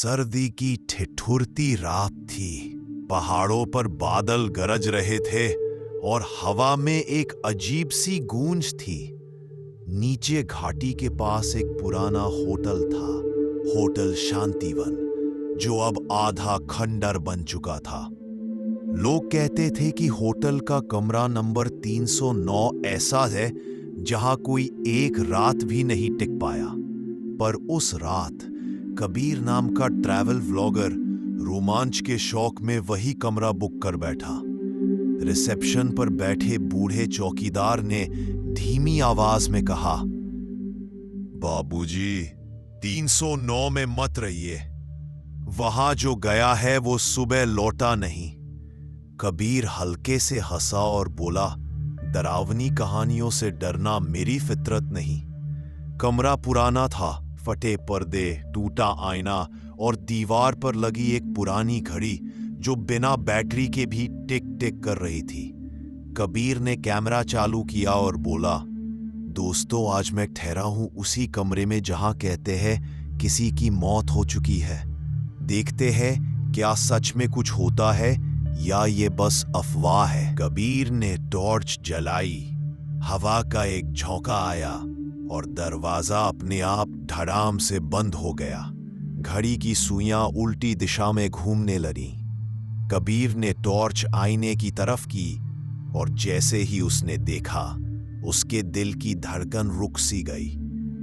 सर्दी की ठिठुरती रात थी। पहाड़ों पर बादल गरज रहे थे और हवा में एक अजीब सी गूंज थी। नीचे घाटी के पास एक पुराना होटल था, होटल शांतिवन, जो अब आधा खंडर बन चुका था। लोग कहते थे कि होटल का कमरा नंबर 309 ऐसा है जहां कोई एक रात भी नहीं टिक पाया। पर उस रात कबीर नाम का ट्रैवल व्लॉगर रोमांच के शौक में वही कमरा बुक कर बैठा। रिसेप्शन पर बैठे बूढ़े चौकीदार ने धीमी आवाज में कहा, बाबूजी, 309 में मत रहिए। वहां जो गया है वो सुबह लौटा नहीं। कबीर हल्के से हंसा और बोला, डरावनी कहानियों से डरना मेरी फितरत नहीं। कमरा पुराना था, फटे पर्दे, टूटा आईना और दीवार पर लगी एक पुरानी घड़ी जो बिना बैटरी के भी टिक टिक कर रही थी। कबीर ने कैमरा चालू किया और बोला, दोस्तों, आज मैं ठहरा हूं उसी कमरे में जहां कहते हैं किसी की मौत हो चुकी है। देखते हैं क्या सच में कुछ होता है या ये बस अफवाह है। कबीर ने टॉर्च जलाई। हवा का एक झोंका आया और दरवाजा अपने आप धड़ाम से बंद हो गया। घड़ी की सुइयां उल्टी दिशा में घूमने लगी। कबीर ने टॉर्च आईने की तरफ की और जैसे ही उसने देखा, उसके दिल की धड़कन रुक सी गई।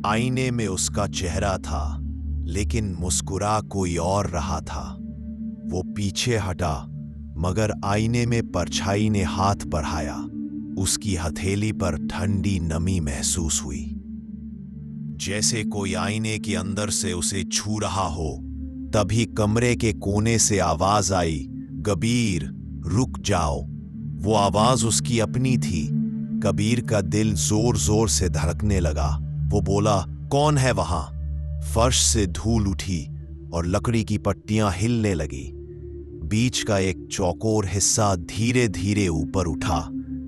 आईने में उसका चेहरा था, लेकिन मुस्कुरा कोई और रहा था। वो पीछे हटा, मगर आईने में परछाई ने हाथ बढ़ाया। उसकी हथेली पर ठंडी नमी महसूस हुई, जैसे कोई आईने के अंदर से उसे छू रहा हो। तभी कमरे के कोने से आवाज आई, कबीर, रुक जाओ। वो आवाज उसकी अपनी थी। कबीर का दिल जोर जोर से धड़कने लगा। वो बोला, कौन है वहां? फर्श से धूल उठी और लकड़ी की पट्टियां हिलने लगी। बीच का एक चौकोर हिस्सा धीरे धीरे ऊपर उठा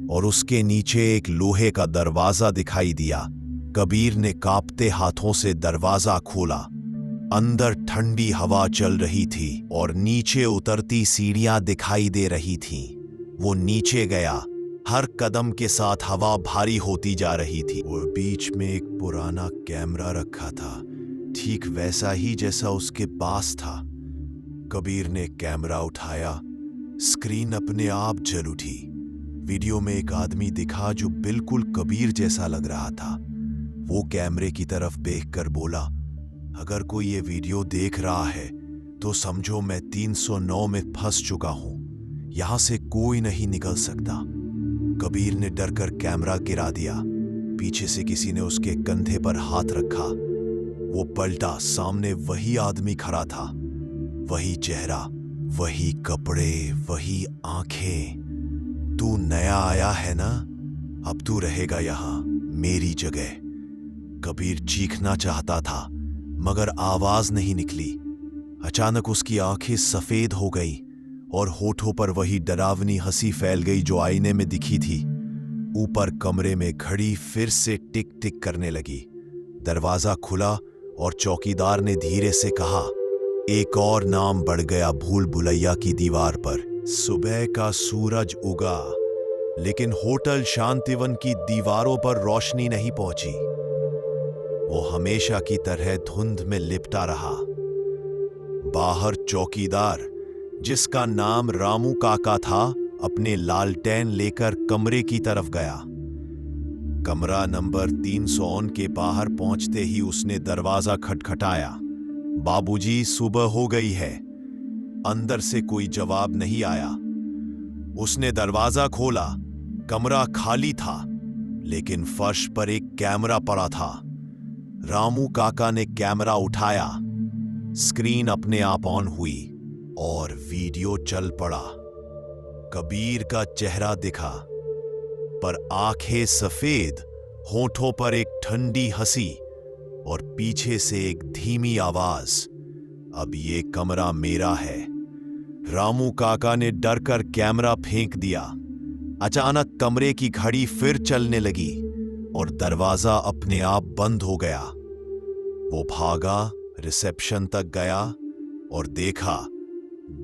और उसके नीचे एक लोहे का दरवाजा दिखाई दिया। कबीर ने कांपते हाथों से दरवाजा खोला। अंदर ठंडी हवा चल रही थी और नीचे उतरती सीढ़ियां दिखाई दे रही थीं। वो नीचे गया। हर कदम के साथ हवा भारी होती जा रही थी। वो बीच में एक पुराना कैमरा रखा था, ठीक वैसा ही जैसा उसके पास था। कबीर ने कैमरा उठाया। स्क्रीन अपने आप जल उठी। वीडियो में एक आदमी दिखा जो बिल्कुल कबीर जैसा लग रहा था। वो कैमरे की तरफ देखकर बोला, अगर कोई ये वीडियो देख रहा है तो समझो मैं 309 में फंस चुका हूं। यहां से कोई नहीं निकल सकता। कबीर ने डरकर कैमरा गिरा दिया। पीछे से किसी ने उसके कंधे पर हाथ रखा। वो पलटा, सामने वही आदमी खड़ा था। वही चेहरा, वही कपड़े, वही आंखें। तू नया आया है ना? अब तू रहेगा यहां, मेरी जगह। कबीर चीखना चाहता था, मगर आवाज नहीं निकली। अचानक उसकी आंखें सफेद हो गई और होठों पर वही डरावनी हंसी फैल गई जो आईने में दिखी थी। ऊपर कमरे में घड़ी फिर से टिक टिक करने लगी। दरवाजा खुला और चौकीदार ने धीरे से कहा, एक और नाम बढ़ गया भूल भुलैया की दीवार पर। सुबह का सूरज उगा, लेकिन होटल शांतिवन की दीवारों पर रोशनी नहीं पहुंची। वो हमेशा की तरह धुंध में लिपटा रहा। बाहर चौकीदार, जिसका नाम रामू काका था, अपने लालटेन लेकर कमरे की तरफ गया। कमरा नंबर 309 के बाहर पहुंचते ही उसने दरवाजा खटखटाया। बाबूजी, सुबह हो गई है। अंदर से कोई जवाब नहीं आया। उसने दरवाजा खोला। कमरा खाली था, लेकिन फर्श पर एक कैमरा पड़ा था। रामू काका ने कैमरा उठाया। स्क्रीन अपने आप ऑन हुई और वीडियो चल पड़ा। कबीर का चेहरा दिखा, पर आंखें सफेद, होठों पर एक ठंडी हंसी और पीछे से एक धीमी आवाज, अब ये कमरा मेरा है। रामू काका ने डरकर कैमरा फेंक दिया। अचानक कमरे की घड़ी फिर चलने लगी और दरवाजा अपने आप बंद हो गया। वो भागा, रिसेप्शन तक गया और देखा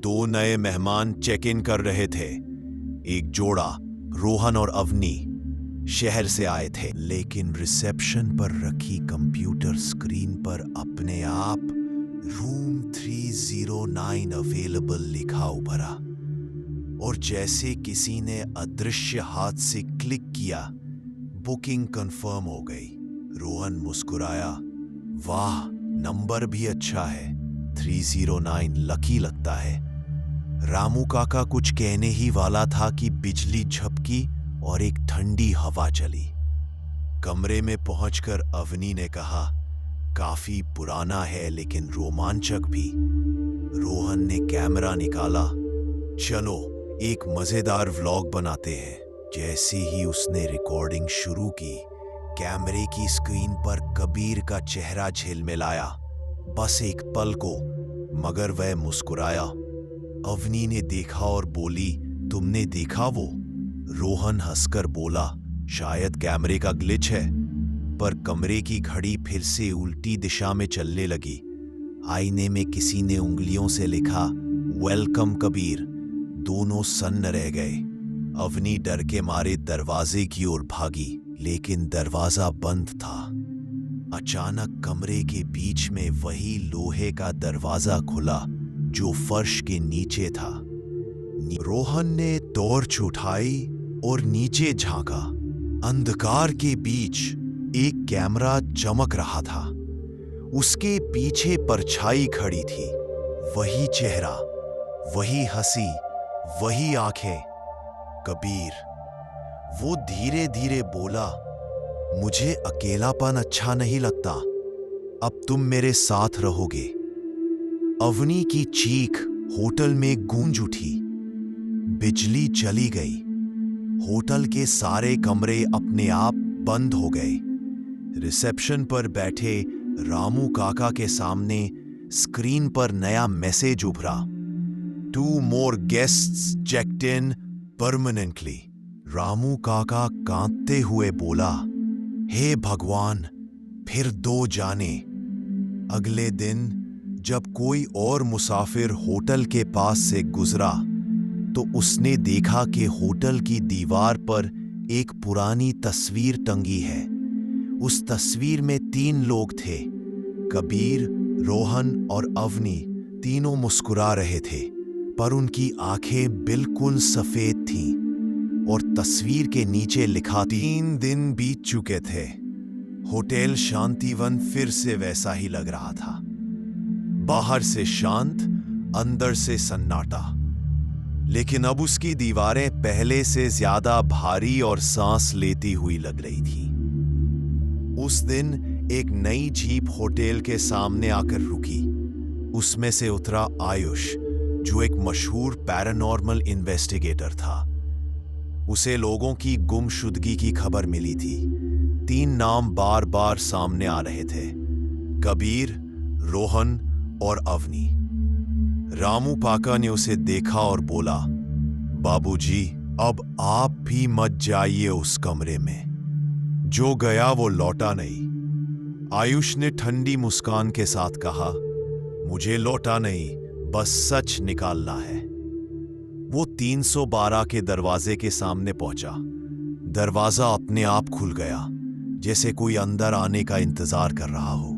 2 नए मेहमान चेक इन कर रहे थे। एक जोड़ा, रोहन और अवनी, शहर से आए थे, लेकिन रिसेप्शन पर रखी कंप्यूटर स्क्रीन पर अपने आप रूम 309 अवेलेबल लिखा उभरा। और जैसे किसी ने अदृश्य हाथ से क्लिक किया, बुकिंग कंफर्म हो गई। रोहन मुस्कुराया, वाह, नंबर भी अच्छा है, 309 लकी लगता है। रामू काका कुछ कहने ही वाला था कि बिजली झपकी और एक ठंडी हवा चली। कमरे में पहुंचकर अवनी ने कहा, काफी पुराना है लेकिन रोमांचक भी। रोहन ने कैमरा निकाला, चलो एक मजेदार व्लॉग बनाते हैं। जैसे ही उसने रिकॉर्डिंग शुरू की, कैमरे की स्क्रीन पर कबीर का चेहरा झिलमिलाया, बस एक पल को, मगर वह मुस्कुराया। अवनी ने देखा और बोली, तुमने देखा वो? रोहन हंसकर बोला, शायद कैमरे का ग्लिच है। पर कमरे की घड़ी फिर से उल्टी दिशा में चलने लगी। आईने में किसी ने उंगलियों से लिखा, वेलकम कबीर। दोनों सन्न रह गए। अवनी डर के मारे दरवाजे की ओर भागी, लेकिन दरवाजा बंद था। अचानक कमरे के बीच में वही लोहे का दरवाजा खुला जो फर्श के नीचे था। रोहन ने टॉर्च उठाई और नीचे झांका। अंधकार के बीच एक कैमरा चमक रहा था। उसके पीछे परछाई खड़ी थी। वही चेहरा, वही हंसी, वही आंखें। कबीर। वो धीरे धीरे बोला, मुझे अकेलापन अच्छा नहीं लगता, अब तुम मेरे साथ रहोगे। अवनी की चीख होटल में गूंज उठी। बिजली चली गई। होटल के सारे कमरे अपने आप बंद हो गए। रिसेप्शन पर बैठे रामू काका के सामने स्क्रीन पर नया मैसेज उभरा, 2 more guests checked in permanently। Ramu काका कांपते हुए बोला, हे भगवान, फिर 2 जाने। अगले दिन जब कोई और मुसाफिर होटल के पास से गुजरा तो उसने देखा कि होटल की दीवार पर एक पुरानी तस्वीर टंगी है। उस तस्वीर में 3 लोग थे, कबीर, रोहन और अवनी। तीनों मुस्कुरा रहे थे, पर उनकी आंखें बिल्कुल सफेद थीं और तस्वीर के नीचे लिखा, 3 दिन बीत चुके थे। होटल शांतिवन फिर से वैसा ही लग रहा था। बाहर से शांत, अंदर से सन्नाटा। लेकिन अब उसकी दीवारें पहले से ज्यादा भारी और सांस लेती हुई लग रही थी। उस दिन एक नई जीप होटल के सामने आकर रुकी। उसमें से उतरा आयुष, जो एक मशहूर पैरानॉर्मल इन्वेस्टिगेटर था। उसे लोगों की गुमशुदगी की खबर मिली थी। 3 नाम बार बार सामने आ रहे थे, कबीर, रोहन और अवनी। रामू पाका ने उसे देखा और बोला, बाबूजी, अब आप भी मत जाइए उस कमरे में। जो गया वो लौटा नहीं। आयुष ने ठंडी मुस्कान के साथ कहा, मुझे लौटा नहीं, बस सच निकालना है। वो 312 के दरवाजे के सामने पहुंचा। दरवाजा अपने आप खुल गया, जैसे कोई अंदर आने का इंतजार कर रहा हो।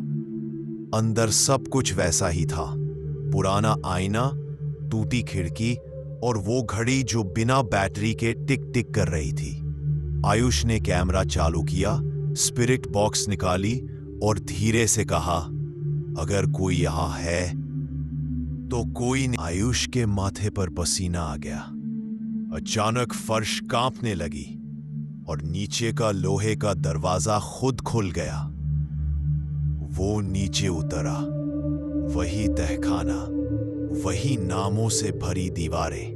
अंदर सब कुछ वैसा ही था। पुराना आईना, टूटी खिड़की और वो घड़ी जो बिना बैटरी के टिक टिक कर रही थी। आयुष ने कैमरा चालू किया, स्पिरिट बॉक्स निकाली और धीरे से कहा, अगर कोई यहां है तो कोई नहीं। आयुष के माथे पर पसीना आ गया। अचानक फर्श कांपने लगी और नीचे का लोहे का दरवाजा खुद खुल गया। वो नीचे उतरा। वही तहखाना, वही नामों से भरी दीवारें,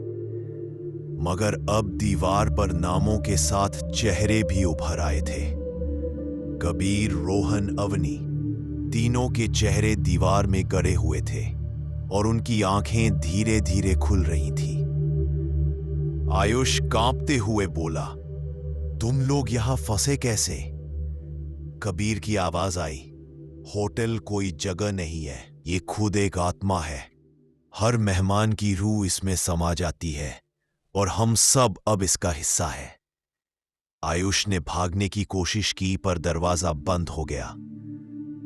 मगर अब दीवार पर नामों के साथ चेहरे भी उभर आए थे। कबीर, रोहन, अवनी, तीनों के चेहरे दीवार में गड़े हुए थे और उनकी आंखें धीरे धीरे खुल रही थी। आयुष कांपते हुए बोला, तुम लोग यहां फंसे कैसे? कबीर की आवाज आई, होटल कोई जगह नहीं है, ये खुद एक आत्मा है। हर मेहमान की रूह इसमें समा जाती है और हम सब अब इसका हिस्सा है। आयुष ने भागने की कोशिश की पर दरवाजा बंद हो गया।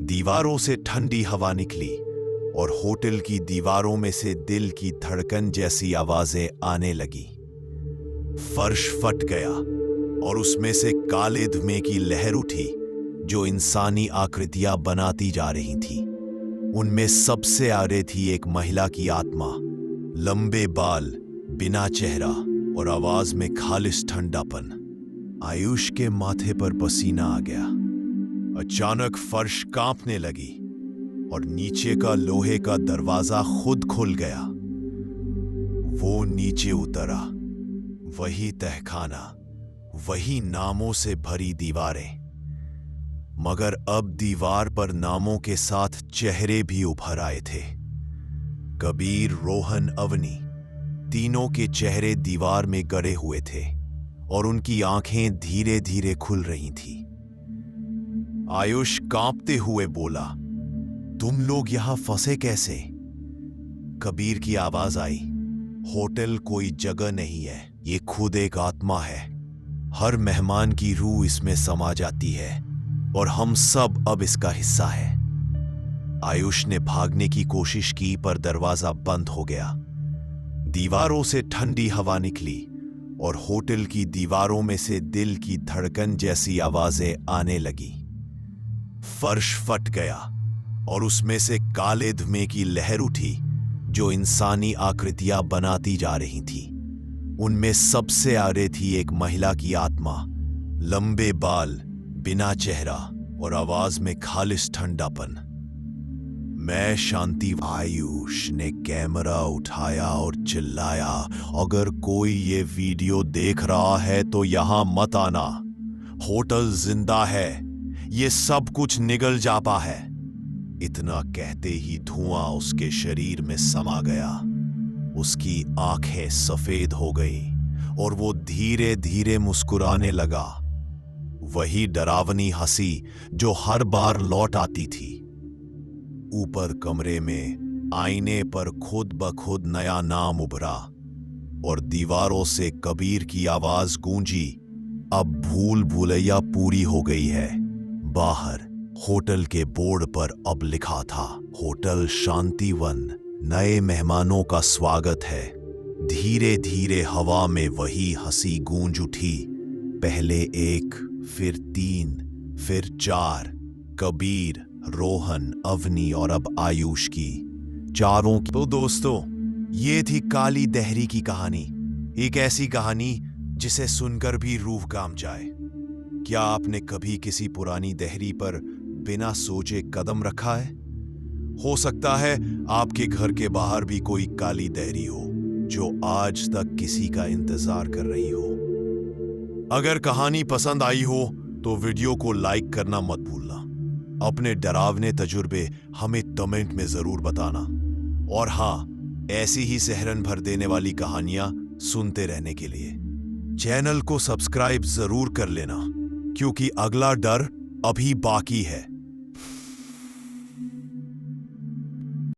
दीवारों से ठंडी हवा निकली और होटल की दीवारों में से दिल की धड़कन जैसी आवाजें आने लगी। फर्श फट गया और उसमें से काले धुएं की लहर उठी जो इंसानी आकृतियां बनाती जा रही थी। उनमें सबसे आगे थी एक महिला की आत्मा, लंबे बाल, बिना चेहरा और आवाज में खालिस ठंडापन। आयुष के माथे पर पसीना आ गया। अचानक फर्श कांपने लगी और नीचे का लोहे का दरवाजा खुद खुल गया। वो नीचे उतरा। वही तहखाना, वही नामों से भरी दीवारें, मगर अब दीवार पर नामों के साथ चेहरे भी उभर आए थे। कबीर, रोहन, अवनी, तीनों के चेहरे दीवार में गड़े हुए थे और उनकी आंखें धीरे धीरे खुल रही थीं। आयुष कांपते हुए बोला, तुम लोग यहां फंसे कैसे? कबीर की आवाज आई, होटल कोई जगह नहीं है, ये खुद एक आत्मा है। हर मेहमान की रूह इसमें समा जाती है और हम सब अब इसका हिस्सा है। आयुष ने भागने की कोशिश की पर दरवाजा बंद हो गया। दीवारों से ठंडी हवा निकली और होटल की दीवारों में से दिल की धड़कन जैसी आवाजें आने लगी। फर्श फट गया और उसमें से काले धुएं की लहर उठी जो इंसानी आकृतियां बनाती जा रही थी। उनमें सबसे आगे थी एक महिला की आत्मा, लंबे बाल, बिना चेहरा और आवाज में खालिस ठंडापन। मैं शांति। आयुष ने कैमरा उठाया और चिल्लाया, अगर कोई ये वीडियो देख रहा है तो यहां मत आना। होटल जिंदा है, ये सब कुछ निगल जापा है। इतना कहते ही धुआं उसके शरीर में समा गया। उसकी आंखें सफेद हो गई और वो धीरे धीरे मुस्कुराने लगा। वही डरावनी हंसी जो हर बार लौट आती थी। ऊपर कमरे में आईने पर खुद ब खुद नया नाम उभरा और दीवारों से कबीर की आवाज गूंजी, अब भूल भुलैया पूरी हो गई है। बाहर होटल के बोर्ड पर अब लिखा था, होटल शांतिवन, नए मेहमानों का स्वागत है। धीरे धीरे हवा में वही हंसी गूंज उठी। पहले 1, फिर 3, फिर 4। कबीर, रोहन, अवनी और अब आयुष की, चारों की। तो दोस्तों, ये थी काली दहरी की कहानी। एक ऐसी कहानी जिसे सुनकर भी रूह कांप जाए। क्या आपने कभी किसी पुरानी दहरी पर बिना सोचे कदम रखा है? हो सकता है आपके घर के बाहर भी कोई काली दहरी हो जो आज तक किसी का इंतजार कर रही हो। अगर कहानी पसंद आई हो तो वीडियो को लाइक करना मत भूलना। अपने डरावने तजुर्बे हमें कमेंट में जरूर बताना। और हाँ, ऐसी ही सहरन भर देने वाली कहानियां सुनते रहने के लिए चैनल को सब्सक्राइब जरूर कर लेना, क्योंकि अगला डर अभी बाकी है।